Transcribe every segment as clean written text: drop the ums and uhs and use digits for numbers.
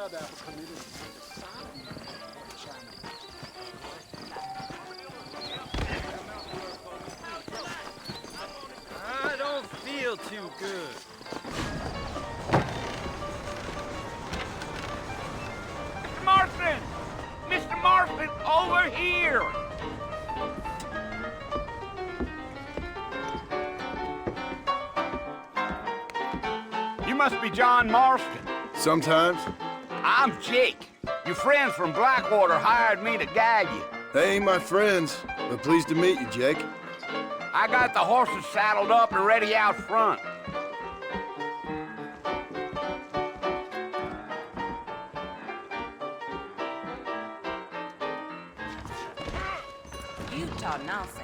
I don't feel too good. Mr. Marston! Mr. Marston, over here! You must be John Marston. Sometimes. I'm Jake. Your friends from Blackwater hired me to guide you. They ain't my friends, but pleased to meet you, Jake. I got the horses saddled up and ready out front. Utah nonsense.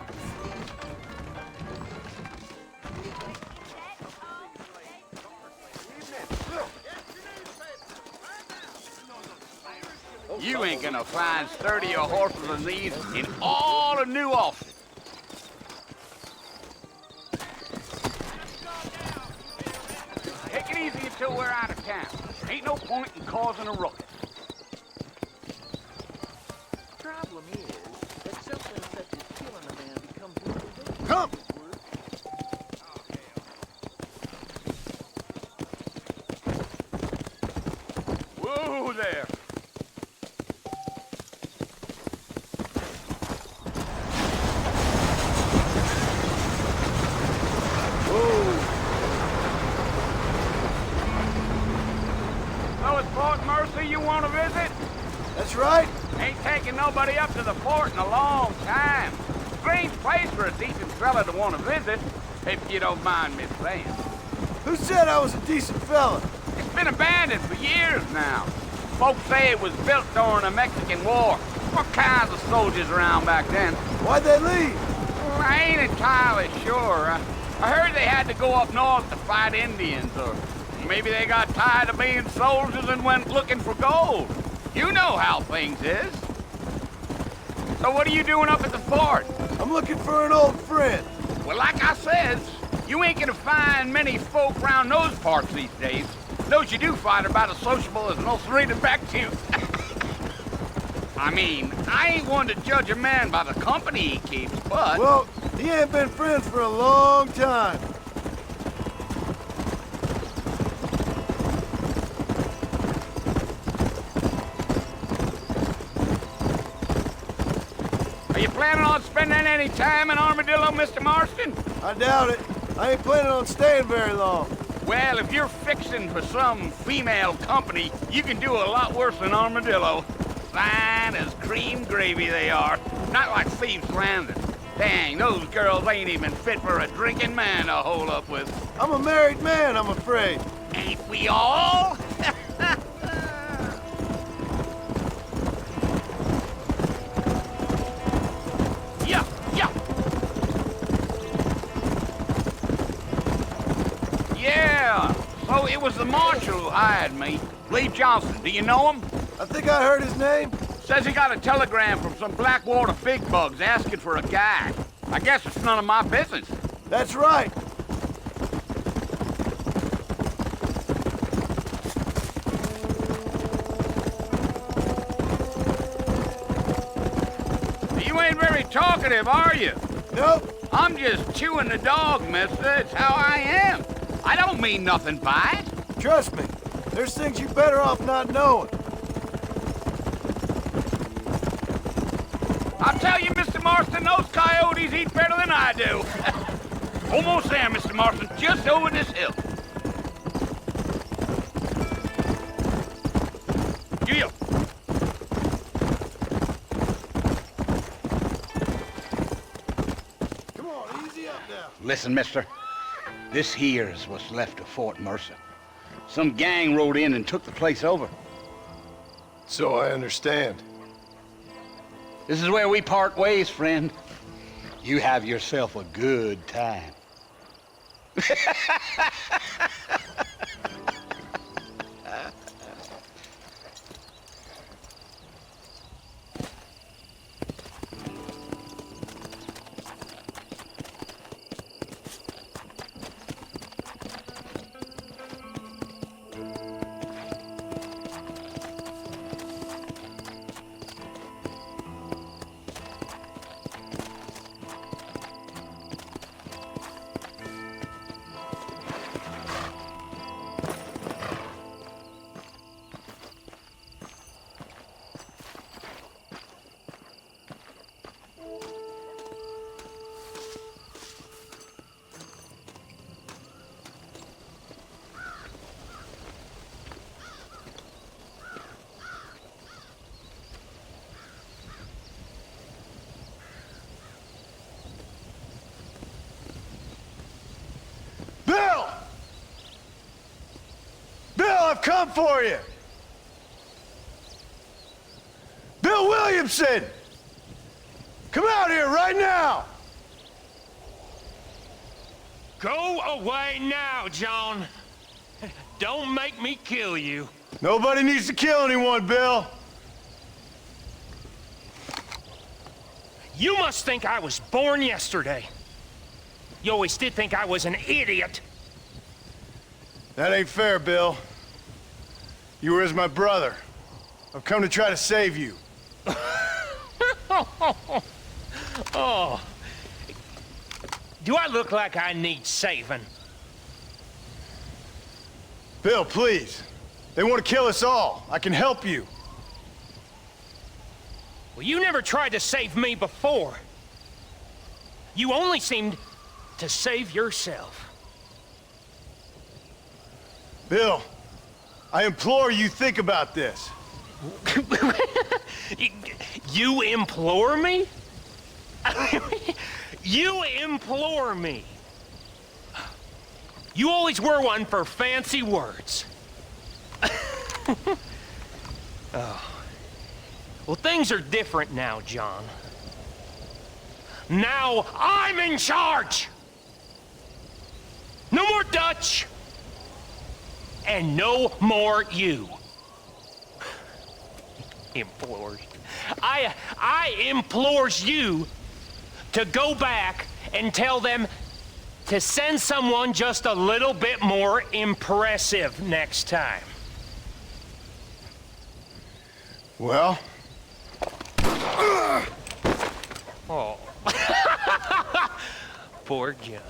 You ain't gonna find sturdier horses than these in all of New Austin. Take it easy until we're out of town. Ain't no point in causing a ruckus. The problem is that something such as killing a man becomes really Come! Whoa there. So it's Fort Mercy you want to visit? That's right. Ain't taking nobody up to the fort in a long time. Strange place for a decent fella to want to visit, if you don't mind me saying. Who said I was a decent fella? It's been abandoned for years now. Folks say it was built during the Mexican War. What kinds of soldiers around back then? Why'd they leave? Well, I ain't entirely sure. I heard they had to go up north to fight Indians, or maybe they got tired of being soldiers and went looking for gold. You know how things is. So what are you doing up at the fort? I'm looking for an old friend. Well, like I says, you ain't gonna find many folk around those parts these days. Those you do find are about as sociable as an ulcerated back tooth. I mean, I ain't one to judge a man by the company he keeps, but... Well, he ain't been friends for a long time. Are you planning on spending any time in Armadillo, Mr. Marston? I doubt it. I ain't planning on staying very long. Well, if you're fixing for some female company, you can do a lot worse than Armadillo. Fine as cream gravy they are. Not like Thieves Landing. Dang, those girls ain't even fit for a drinking man to hole up with. I'm a married man, I'm afraid. Ain't we all? Yeah, yeah. Yeah, so it was the marshal who hired me. Lee Johnson, do you know him? I think I heard his name. Says he got a telegram from some Blackwater big bugs asking for a guy. I guess it's none of my business. That's right. You ain't very talkative, are you? Nope. I'm just chewing the dog, mister. It's how I am. I don't mean nothing by it. Trust me. There's things you better off not knowing. I'll tell you, Mr. Marston, those coyotes eat better than I do. Almost there, Mr. Marston, just over this hill. Gio. Come on, easy up now. Listen, mister. This here is what's left of Fort Mercer. Some gang rode in and took the place over. So I understand. This is where we part ways, friend. You have yourself a good time. I've come for you! Bill Williamson! Come out here right now! Go away now, John. Don't make me kill you. Nobody needs to kill anyone, Bill. You must think I was born yesterday. You always did think I was an idiot. That ain't fair, Bill. You were as my brother. I've come to try to save you. Oh. Do I look like I need saving? Bill, please. They want to kill us all. I can help you. Well, you never tried to save me before. You only seemed to save yourself. Bill, I implore you think about this. You implore me? You implore me. You always were one for fancy words. Oh. Well, things are different now, John. Now I'm in charge! No more Dutch! And no more you. Implores. I implores you to go back and tell them to send someone just a little bit more impressive next time. Well? Oh. Poor John.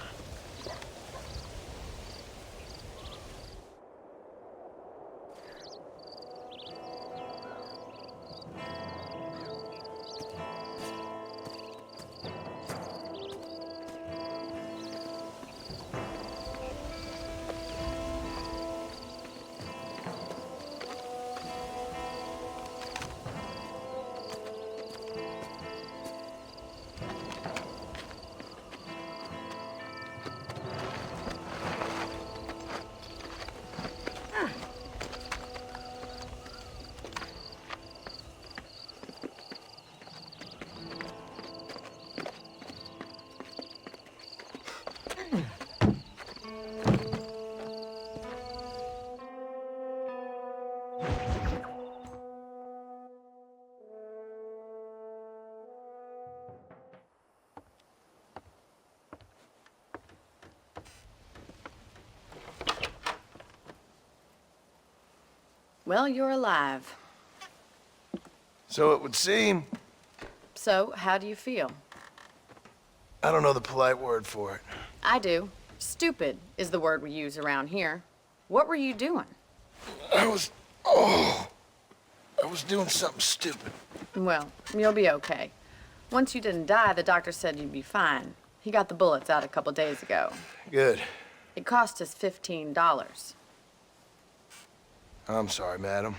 Well, you're alive. So it would seem. So, how do you feel? I don't know the polite word for it. I do. Stupid is the word we use around here. What were you doing? I was doing something stupid. Well, you'll be okay. Once you didn't die, the doctor said you'd be fine. He got the bullets out a couple days ago. Good. It cost us $15. I'm sorry, madam.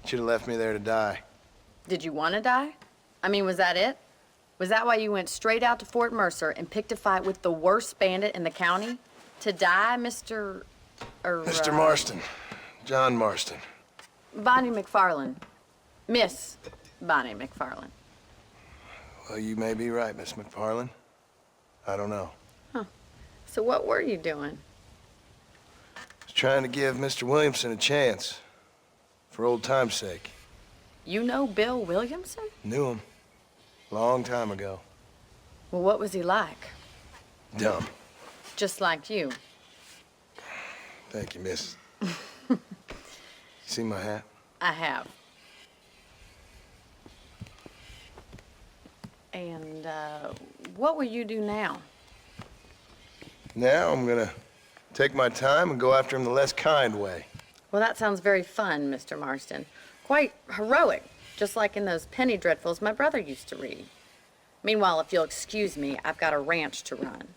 Should have left me there to die. Did you want to die? I mean, was that it? Was that why you went straight out to Fort Mercer and picked a fight with the worst bandit in the county? To die, Mr. Mr. Marston. John Marston. Bonnie McFarlane. Miss Bonnie McFarlane. Well, you may be right, Miss McFarlane. I don't know. Huh. So what were you doing? I was trying to give Mr. Williamson a chance. For old time's sake. You know Bill Williamson? Knew him. Long time ago. Well, what was he like? Dumb. Just like you. Thank you, miss. You see my hat? I have. And, what will you do now? Now I'm gonna take my time and go after him the less kind way. Well, that sounds very fun, Mr. Marston. Quite heroic, just like in those penny dreadfuls my brother used to read. Meanwhile, if you'll excuse me, I've got a ranch to run.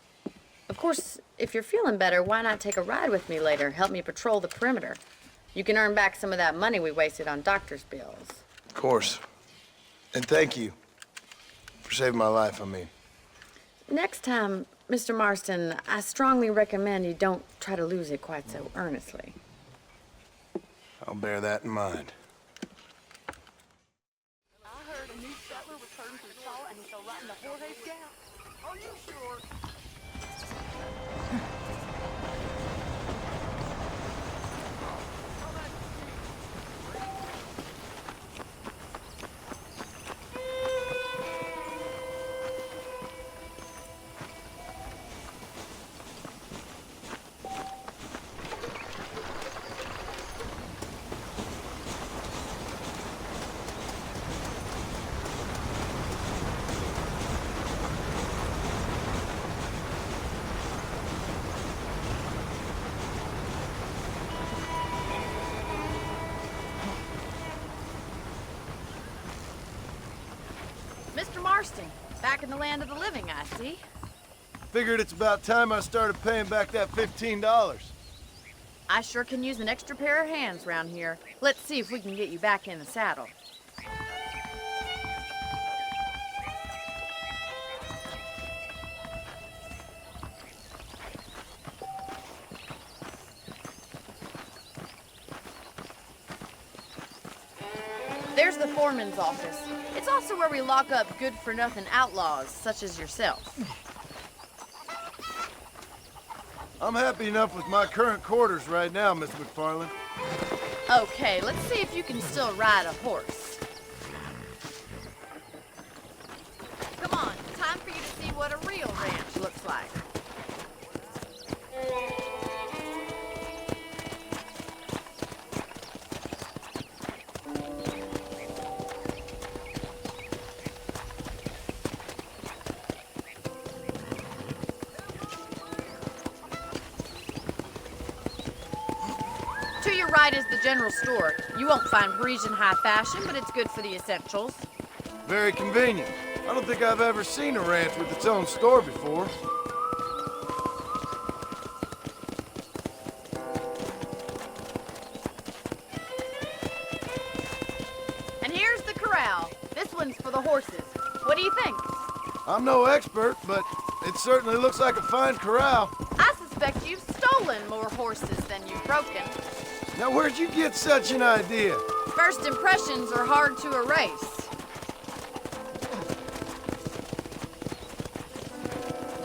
Of course, if you're feeling better, why not take a ride with me later? Help me patrol the perimeter. You can earn back some of that money we wasted on doctor's bills. Of course. And thank you for saving my life, I mean. Next time, Mr. Marston, I strongly recommend you don't try to lose it quite so earnestly. I'll bear that in mind. I heard a new settler returned to the saw and he fell right in the Jorge's gap. Are you sure? Mr. Marston, back in the land of the living, I see. Figured it's about time I started paying back that $15. I sure can use an extra pair of hands around here. Let's see if we can get you back in the saddle. There's the foreman's office. It's also where we lock up good-for-nothing outlaws, such as yourself. I'm happy enough with my current quarters right now, Miss McFarland. Okay, let's see if you can still ride a horse. Come on, time for you to see what a real ranch looks like. To your right is the general store. You won't find Parisian high fashion, but it's good for the essentials. Very convenient. I don't think I've ever seen a ranch with its own store before. And here's the corral. This one's for the horses. What do you think? I'm no expert, but it certainly looks like a fine corral. I suspect you've stolen more horses than you've broken. Now, where'd you get such an idea? First impressions are hard to erase.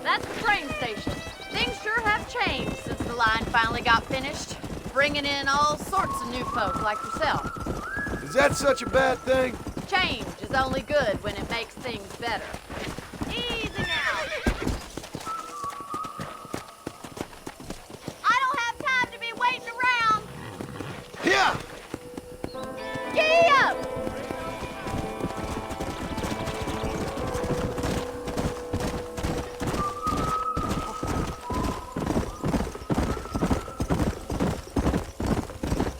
That's the train station. Things sure have changed since the line finally got finished, bringing in all sorts of new folk like yourself. Is that such a bad thing? Change is only good when it makes things better. Easy now. I don't have time to be waiting around. Yeah! Giddy up!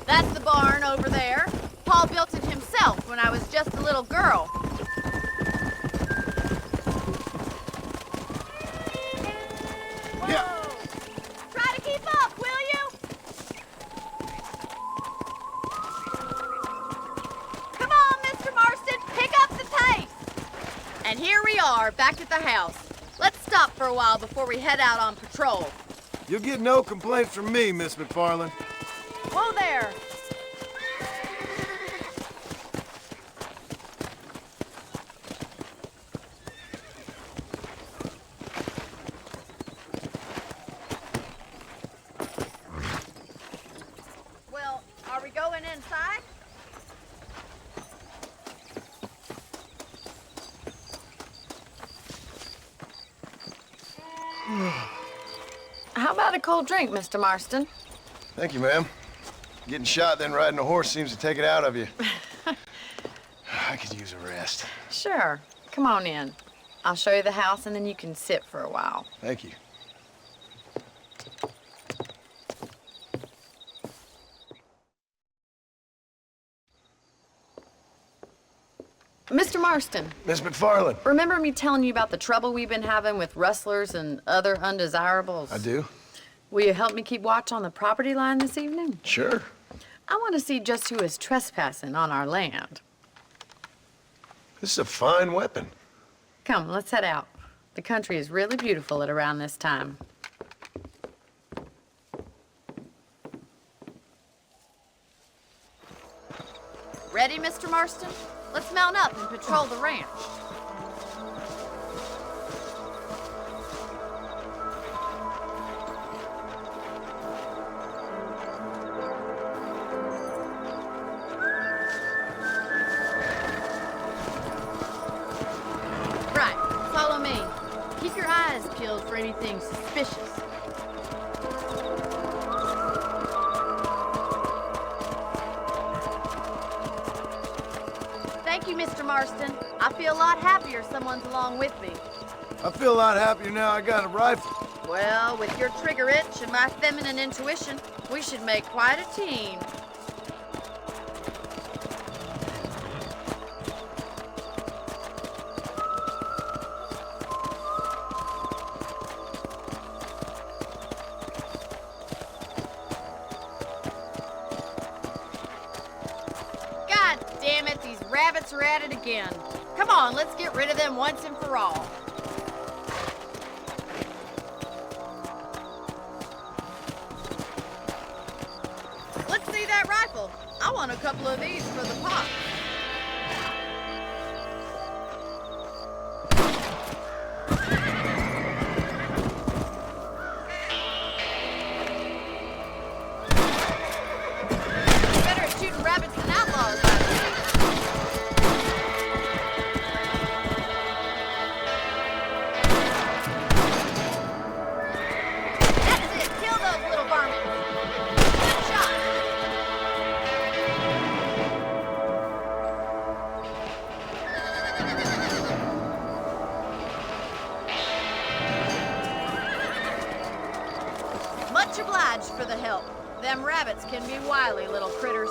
That's the barn over there. Paul built it himself when I was just a little girl. Yeah! Try to keep up, will you? Come on, Mr. Marston, pick up the pace. And here we are, back at the house. Let's stop for a while before we head out on patrol. You'll get no complaints from me, Miss McFarland. Whoa there. Well, are we going inside? How about a cold drink, Mr. Marston? Thank you, ma'am. Getting shot, then riding a horse seems to take it out of you. I could use a rest. Sure. Come on in. I'll show you the house, and then you can sit for a while. Thank you. Mr. Marston, Miss McFarland. remember me telling you about the trouble we've been having with rustlers and other undesirables? I do? Will you help me keep watch on the property line this evening? Sure. I want to see just who is trespassing on our land. This is a fine weapon. Come, let's head out. The country is really beautiful at around this time. Ready, Mr. Marston? Let's mount up and patrol the ranch. Right, follow me. Keep your eyes peeled for anything suspicious. Thank you, Mr. Marston. I feel a lot happier someone's along with me. I feel a lot happier now I got a rifle. Well, with your trigger itch and my feminine intuition, we should make quite a team. God damn it, these rabbits are at it again. Come on, let's get rid of them once and for all. Let's see that rifle. I want a couple of these for the pot. Better at shooting rabbits than outlaws, I believe. That is it. Kill those little varmints. Good shot. Much obliged for the help. Them rabbits can be wily little critters.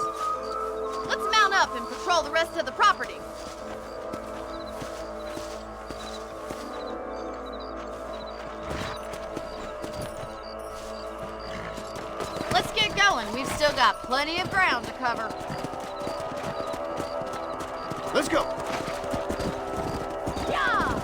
Let's mount up and patrol the rest of the property. Let's get going. We've still got plenty of ground to cover. Let's go. Yeah!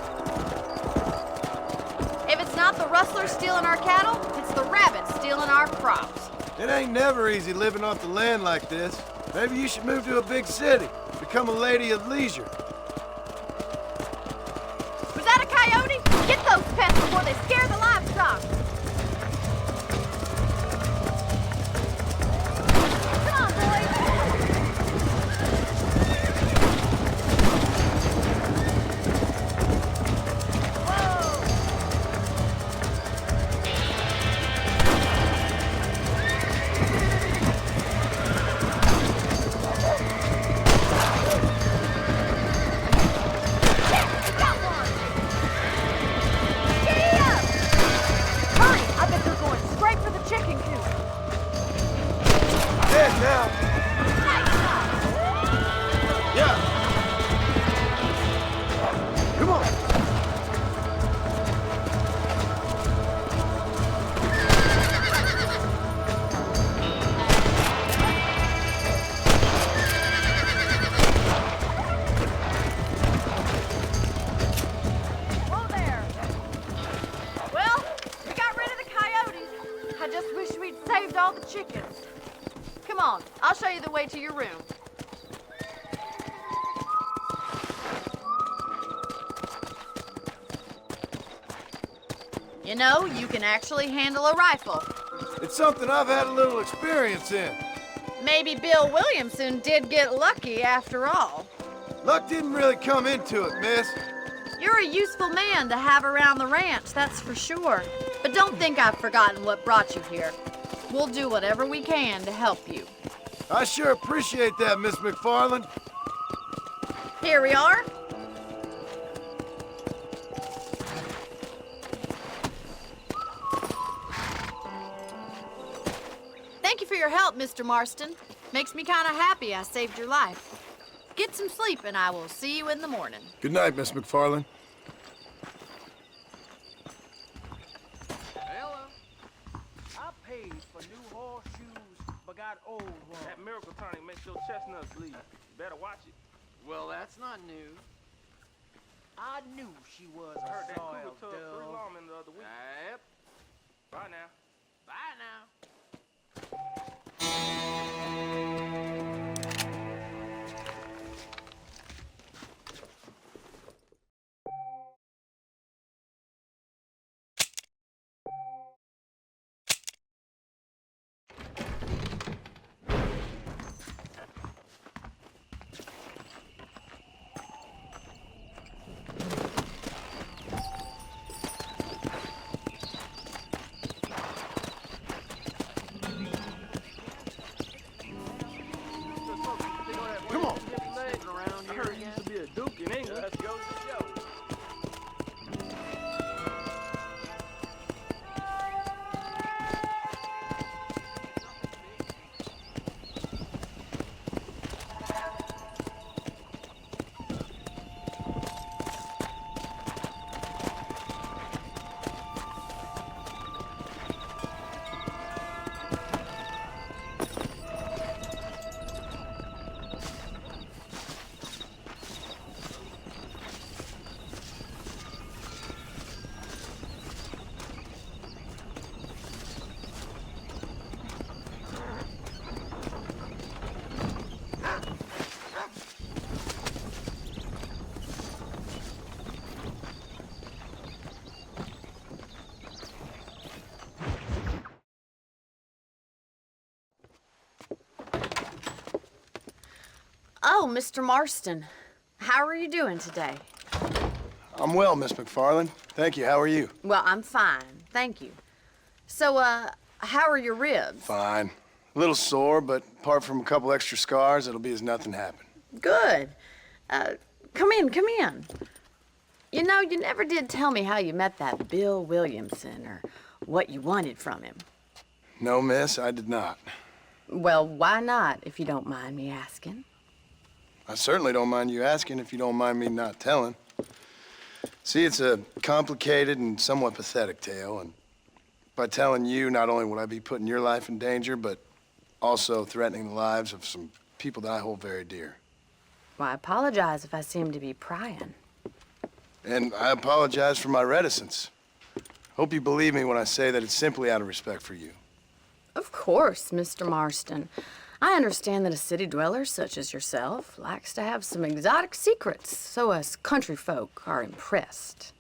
If it's not the rustlers stealing our cattle, it's the rabbits stealing our crops. It ain't never easy living off the land like this. Maybe you should move to a big city. Become a lady of leisure. Was that a coyote? Get those pests before they scare the livestock. Come on, boys. Whoa! Got one! Giddy up! Hurry! I bet they're going straight for the chicken coop. Dead now. Nice shot! Yeah. Come on. Whoa there! Well, we got rid of the coyotes. I just wish we'd saved all the chickens. Come on, I'll show you the way to your room. You know, you can actually handle a rifle. It's something I've had a little experience in. Maybe Bill Williamson did get lucky after all. Luck didn't really come into it, miss. You're a useful man to have around the ranch, that's for sure. But don't think I've forgotten what brought you here. We'll do whatever we can to help you. I sure appreciate that, Miss McFarland. Here we are. Thank you for your help, Mr. Marston. Makes me kind of happy I saved your life. Get some sleep and I will see you in the morning. Good night, Miss McFarland. Hello. I paid for new horseshoes, but got old ones. That miracle tonic makes your chestnuts bleed. Better watch it. Well, that's not new. I knew she was I heard a that cougar soiled tugged 3 dove. lawmen the other week. Yep. Bye now. Bye now. Well, Mr. Marston, how are you doing today? I'm well, Miss McFarland. Thank you. How are you? Well, I'm fine, thank you. So, how are your ribs? Fine. A little sore, but apart from a couple extra scars, it'll be as nothing happened. Good. Come in, come in. You know, you never did tell me how you met that Bill Williamson or what you wanted from him. No, miss, I did not. Well, why not, if you don't mind me asking? I certainly don't mind you asking if you don't mind me not telling. See, it's a complicated and somewhat pathetic tale, and by telling you, not only would I be putting your life in danger, but also threatening the lives of some people that I hold very dear. Well, I apologize if I seem to be prying. And I apologize for my reticence. Hope you believe me when I say that it's simply out of respect for you. Of course, Mr. Marston. I understand that a city dweller such as yourself likes to have some exotic secrets, so us country folk are impressed.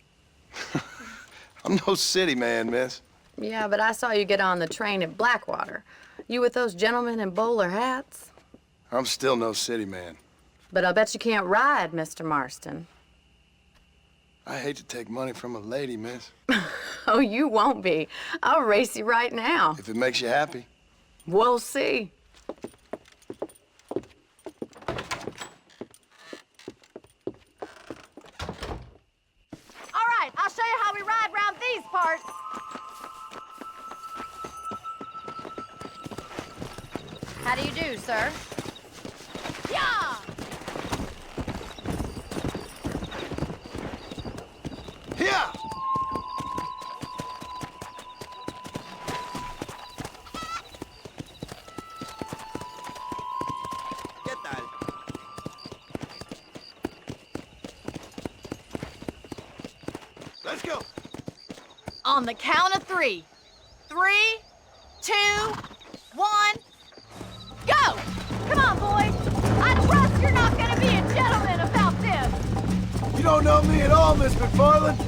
I'm no city man, miss. Yeah, but I saw you get on the train at Blackwater. You with those gentlemen in bowler hats? I'm still no city man. But I'll bet you can't ride, Mr. Marston. I hate to take money from a lady, miss. Oh, you won't be. I'll race you right now. If it makes you happy. We'll see. All right, I'll show you how we ride around these parts. How do you do, sir? Yeah! Here! ¿Qué tal? Let's go! On the count of 3. 3, 2, 1, go! Come on, boys. I trust you're not gonna be a gentleman about this. You don't know me at all, Miss McFarland.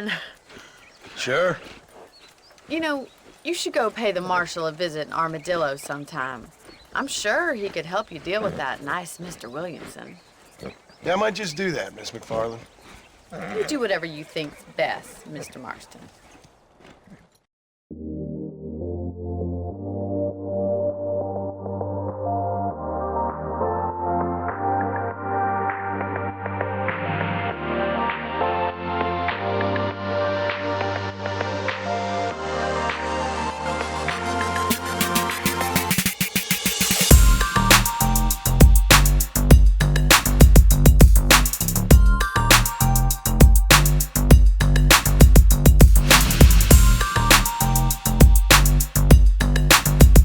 fun. Sure. You know, you should go pay the marshal a visit in Armadillo sometime. I'm sure he could help you deal with that nice Mr. Williamson. Yeah, I might just do that, Miss McFarland. You do whatever you think's best, Mr. Marston.